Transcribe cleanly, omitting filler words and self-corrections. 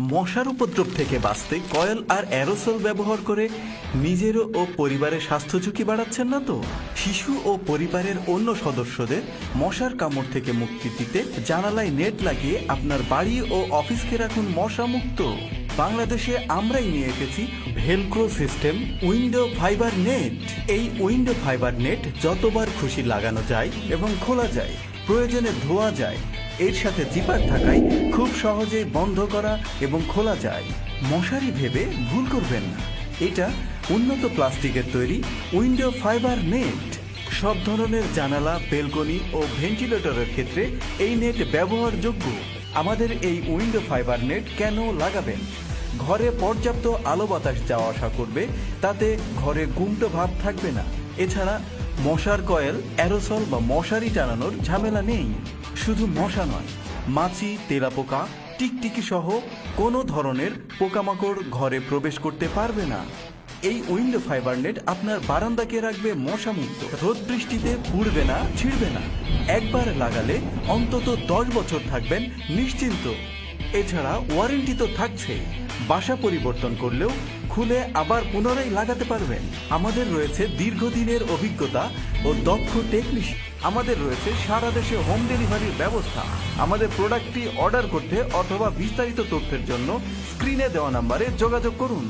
মশার উপদ্রব থেকে বাঁচতে কয়েল আর অ্যারোসল ব্যবহার করে নিজেরও ও পরিবারের স্বাস্থ্য ঝুঁকি বাড়াচ্ছেন না তো? শিশু ও পরিবারের অন্য সদস্যদের মশার কামড় থেকে মুক্তি দিতে জানালায় নেট লাগিয়ে আপনার বাড়ি ও অফিসকে রাখুন মশা মুক্ত। বাংলাদেশে আমরাই নিয়ে এসেছি Velcro system window fibre net. এই উইন্ডো ফাইবার নেট যতবার খুশি লাগানো যায় এবং খোলা যায়, প্রয়োজনে ধোয়া যায়। এর সাথে জিপার থাকায় খুব সহজেই বন্ধ করা এবং খোলা যায়। মশারি ভেবে ভুল করবেন না, এটা উন্নত প্লাস্টিকের তৈরি উইন্ডো ফাইবার নেট। সব ধরনের জানালা, বেলকনি ও ভেন্টিলেটরের ক্ষেত্রে এই নেট ব্যবহারযোগ্য। আমাদের এই উইন্ডো ফাইবার নেট কেন লাগাবেন? ঘরে পর্যাপ্ত আলো বাতাস যাওয়া আসা করবে, তাতে ঘরে গুমটো ভাব থাকবে না। এছাড়া মশার কয়েল, অ্যারোসল বা মশারি টানানোর ঝামেলা নেই। শুধু মশা নয়, মাছি, তেলাপোকা, টিকটিকি সহ কোনো ধরনের পোকামাকড় ঘরে প্রবেশ করতে পারবে না। এই উইন্ডো ফাইবার নেট আপনার বারান্দাকে রাখবে মশা মুক্ত। রোদ বৃষ্টিতে পুড়বে না, ছিঁড়বে না। একবার লাগালে অন্তত 10 বছর থাকবেন নিশ্চিন্ত। এছাড়া ওয়ারেন্টি তো থাকছে, বাসা পরিবর্তন করলেও খুলে আবার পুনরায় লাগাতে পারবেন। আমাদের রয়েছে দীর্ঘদিনের অভিজ্ঞতা ও দক্ষ টেকনিশিয়ান। আমাদের রয়েছে সারা দেশে হোম ডেলিভারির ব্যবস্থা। আমাদের প্রোডাক্টটি অর্ডার করতে অথবা বিস্তারিত তথ্যের জন্য স্ক্রিনে দেওয়া নাম্বারে যোগাযোগ করুন।